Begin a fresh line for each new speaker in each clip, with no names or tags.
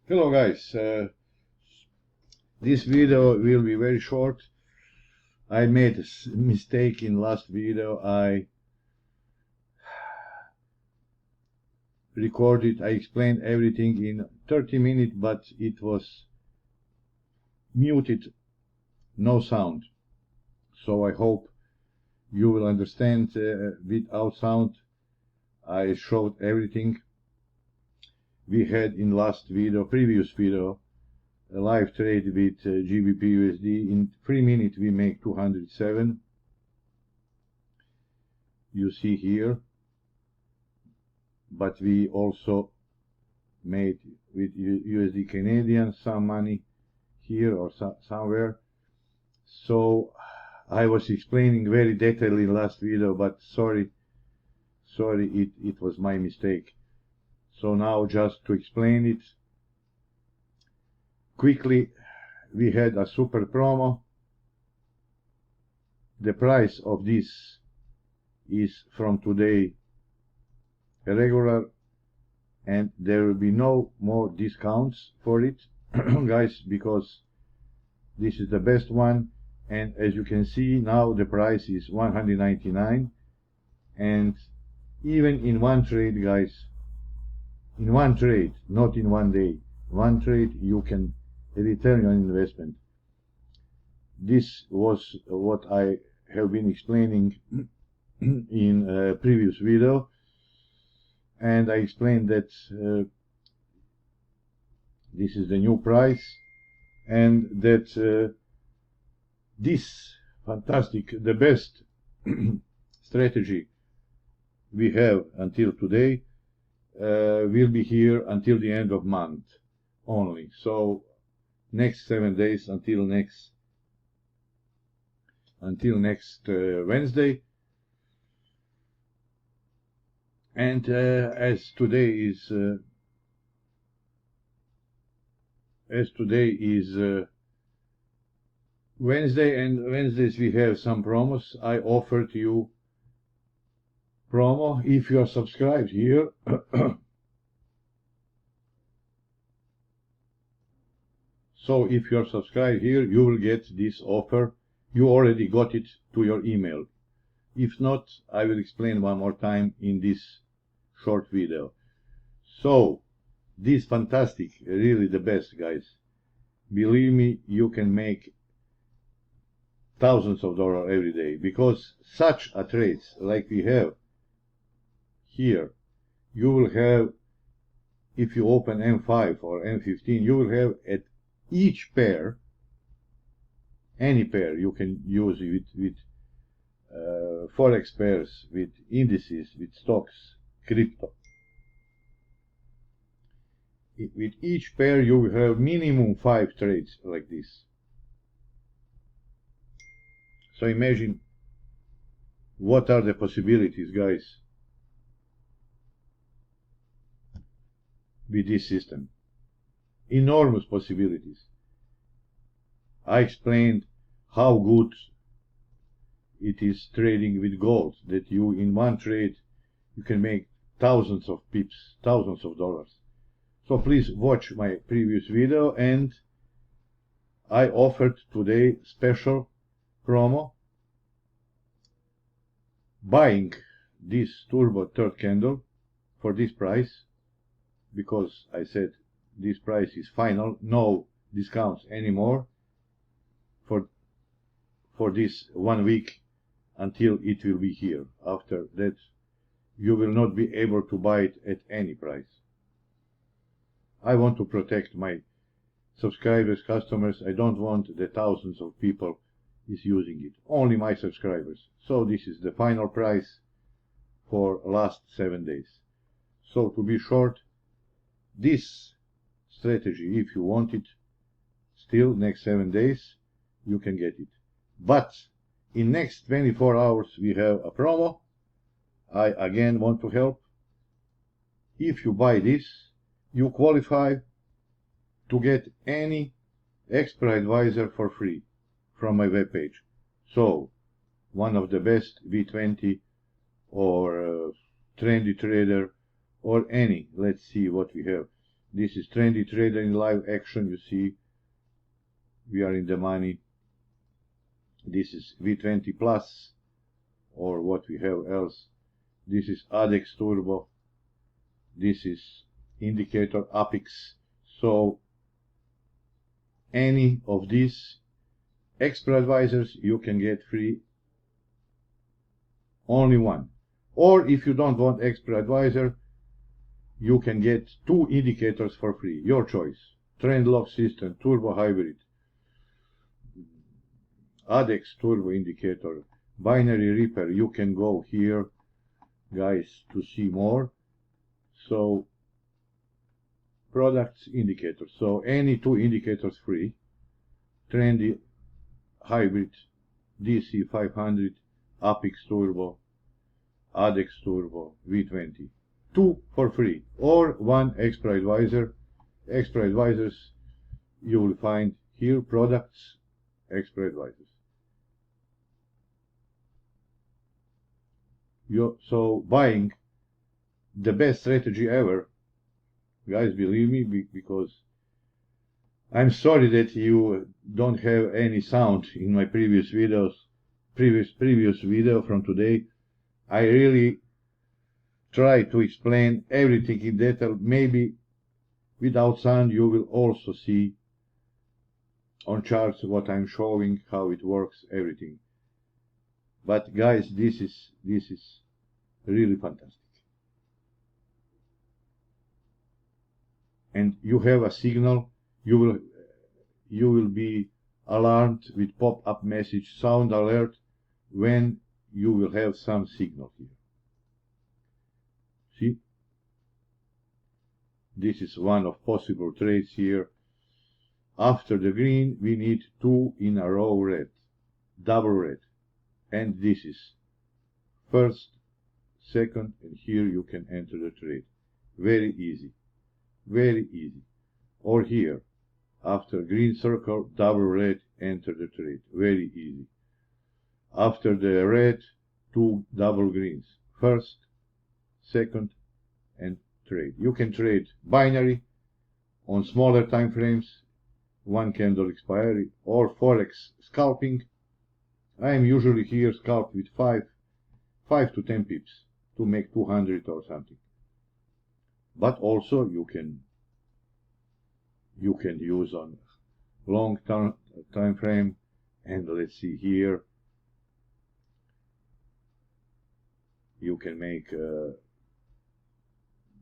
Hello guys, this video will be very short. I made a mistake in last video. I explained everything in 30 minutes, but it was muted, no sound. So I hope you will understand without sound. I showed everything we had in previous video, a live trade with GBP USD. In 3 minutes we make 207. You see here, but we also made with USD Canadian some money here or somewhere. So I was explaining very detailed in last video, but sorry, it was my mistake. So now just to explain it quickly, we had a super promo. The price of this is from today a regular, and there will be no more discounts for it guys, because this is the best one. And as you can see now, the price is 199, and even in one trade guys, in one trade, not in one day, one trade, you can return your investment. This was what I have been explaining in a previous video, and I explained that this is the new price, and that this fantastic, the best strategy we have until today will be here until the end of month only. So next 7 days, until next Wednesday. And as today is Wednesday, and Wednesdays we have some promos, I offered you promo if you are subscribed here. So if you are subscribed here, you will get this offer. You already got it to your email. If not, I will explain one more time in this short video. So this fantastic, really the best guys. Believe me, you can make thousands of dollars every day, because such a trades like we have here, you will have, if you open M5 or M15, you will have at each pair, any pair you can use with forex pairs, with indices, with stocks, crypto. With each pair you will have minimum 5 trades like this. So imagine what are the possibilities guys with this system. Enormous possibilities. I explained how good it is trading with gold, that you in one trade you can make thousands of pips, thousands of dollars. So please watch my previous video, and I offered today special promo, buying this turbo third candle for this price, because I said this price is final, no discounts anymore for this 1 week until it will be here. After that you will not be able to buy it at any price. I want to protect my subscribers, customers. I don't want the thousands of people is using it, only my subscribers. So this is the final price for last 7 days. So to be short, this strategy, if you want it, still next 7 days you can get it. But in next 24 hours we have a promo. I again want to help. If you buy this, you qualify to get any expert advisor for free from my webpage. So one of the best V20 or trendy trader or any. Let's see what we have. This is trendy trader in live action. You see, we are in the money. This is V20 plus, or what we have else. This is ADEX Turbo. This is indicator Apex. So any of these expert advisors you can get free, only one. Or if you don't want expert advisor, you can get 2 indicators for free, your choice. Trend lock system, turbo hybrid, ADEX turbo indicator, binary reaper. You can go here, guys, to see more. So products, indicators. So any 2 indicators free. Trendy hybrid, DC 500, Apex turbo, ADEX turbo, V20. 2 for free, or 1 extra advisor. Extra advisors you will find here, products, extra advisors. So buying the best strategy ever, guys, believe me, because I'm sorry that you don't have any sound in my previous videos, previous video from today. I really try to explain everything in detail. Maybe without sound you will also see on charts what I'm showing, how it works, everything. But guys, this is really fantastic. And you have a signal. You will be alarmed with pop-up message, sound alert, when you will have some signal here. See, this is one of possible trades here. After the green, we need 2 in a row red, double red, and this is first, second, and here you can enter the trade. Very easy, very easy. Or here, after green circle, double red, enter the trade. Very easy. After the red, 2 double greens, first, second, and trade. You can trade binary on smaller time frames, 1 candle expiry, or forex scalping. I am usually here scalp with 5 to 10 pips to make 200 or something. But also you can use on long time frame. And let's see here, you can make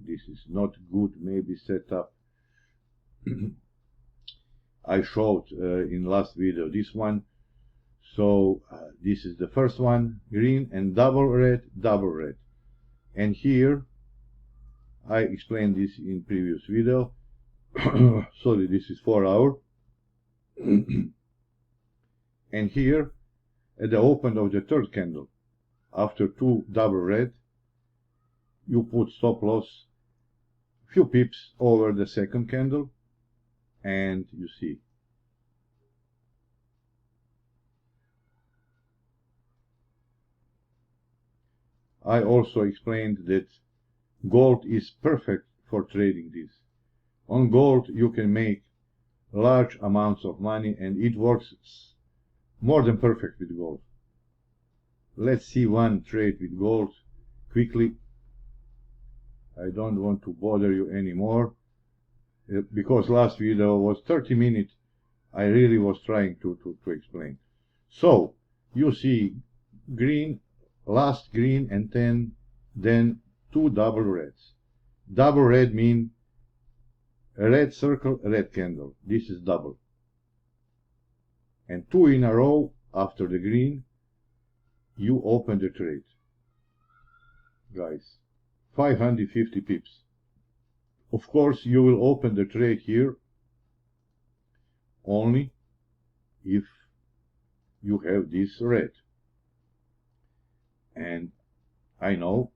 this is not good, maybe set up. I showed in last video this one. So this is the first one, green and double red, and here I explained this in previous video. Sorry, this is 4 hour. And here at the open of the third candle, after 2 double red, you put stop loss few pips over the second candle, and you see I also explained that gold is perfect for trading this. On gold you can make large amounts of money, and it works more than perfect with gold. Let's see one trade with gold quickly. I don't want to bother you anymore, because last video was 30 minutes. I really was trying to explain. So you see green, last green, and then 2 double reds. Double red mean red circle, red candle. This is double. And 2 in a row after the green, you open the trade. Guys, 550 pips. Of course, you will open the trade here only if you have this red. And I know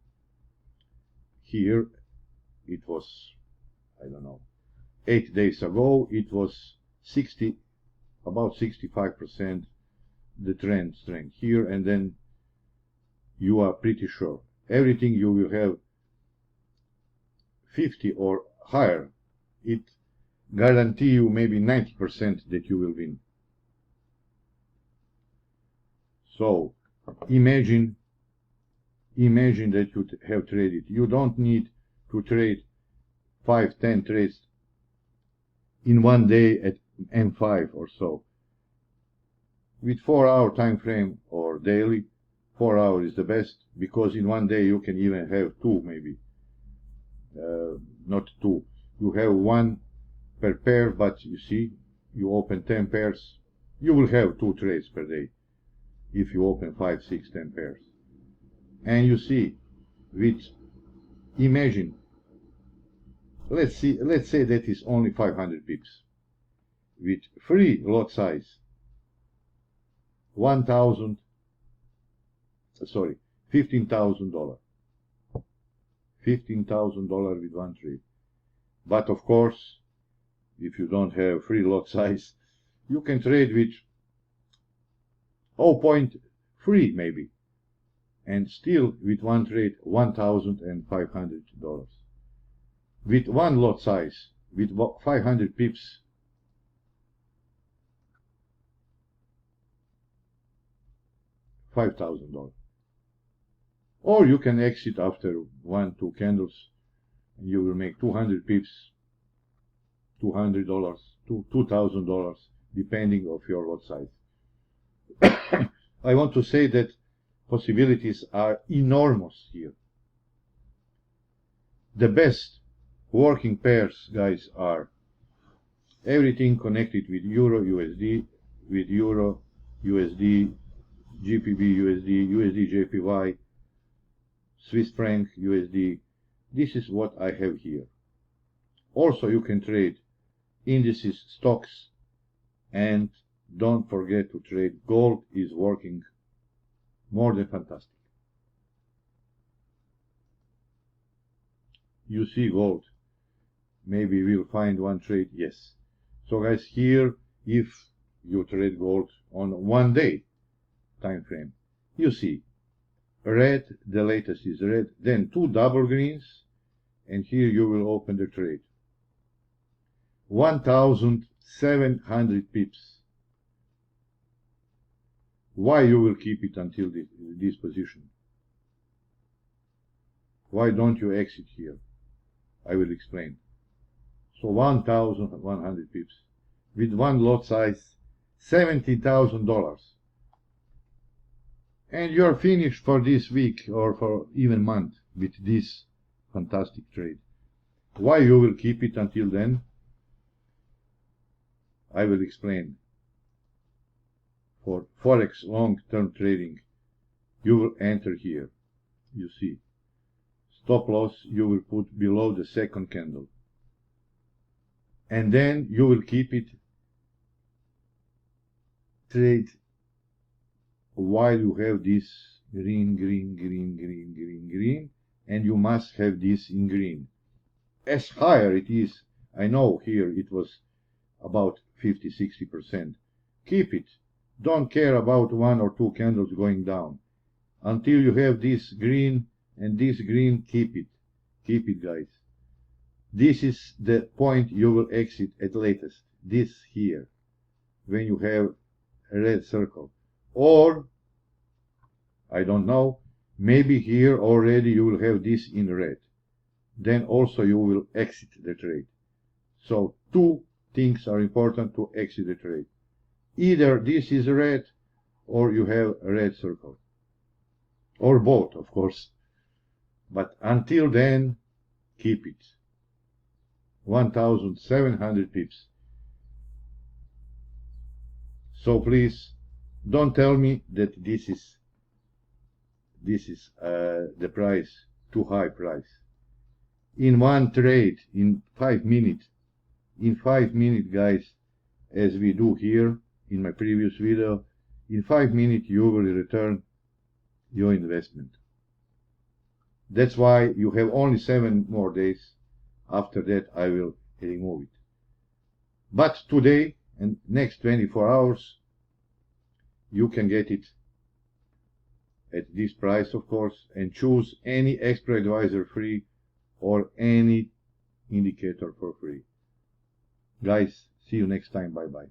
here it was, I don't know, 8 days ago it was about 65% the trend strength here, and then you are pretty sure everything you will have 50 or higher it guarantee you maybe 90% that you will win. So imagine that you have traded. You don't need to trade 5-10 trades in one day at M5 or so. With 4-hour time frame or daily, 4 hours is the best, because in one day you can even have two, maybe not two. You have one per pair, but you see, you open 10 pairs, you will have 2 trades per day if you open 5, 6, 10 pairs. And you see, imagine, let's say that is only 500 pips. With free lot size, $15,000. $15,000 with one trade. But of course, if you don't have free lot size, you can trade with 0.3 maybe, and still with one trade $1,500. With one lot size, with 500 pips, $5,000. Or you can exit after 1-2 candles, and you will make 200 pips, $200, $2,000, depending of your lot size. I want to say that possibilities are enormous here. The best working pairs, guys, are everything connected with Euro USD, with Euro USD, GBP USD, USD JPY, Swiss franc USD. This is what I have here. Also, you can trade indices, stocks, and don't forget to trade gold. Is working more than fantastic. You see gold. Maybe we'll find one trade. Yes. So guys, here, if you trade gold on 1 day time frame, you see red, the latest is red, then 2 double greens, and here you will open the trade. 1,700 pips. Why you will keep it until this position? Why don't you exit here? I will explain. So 1,100 pips with one lot size, $70,000. And you're finished for this week or for even month with this fantastic trade. Why you will keep it until then? I will explain. For Forex long-term trading, you will enter here. You see. Stop loss you will put below the second candle. And then you will keep it trade while you have this green, and you must have this in green. As higher it is, I know here it was about 50-60%. Keep it. Don't care about 1 or 2 candles going down. Until you have this green and this green, keep it. Keep it, guys. This is the point you will exit at latest. This here, when you have a red circle. Or, I don't know, maybe here already you will have this in red. Then also you will exit the trade. So 2 things are important to exit the trade. Either this is red, or you have a red circle. Or both, of course. But until then, keep it. 1,700 pips. So please, don't tell me that this is the price, too high price. In one trade, in 5 minutes, guys, as we do here in my previous video, in 5 minutes you will return your investment. That's why you have only 7 more days. After that I will remove it. But today and next 24 hours you can get it at this price, of course, and choose any expert advisor free or any indicator for free. Guys, see you next time. Bye bye.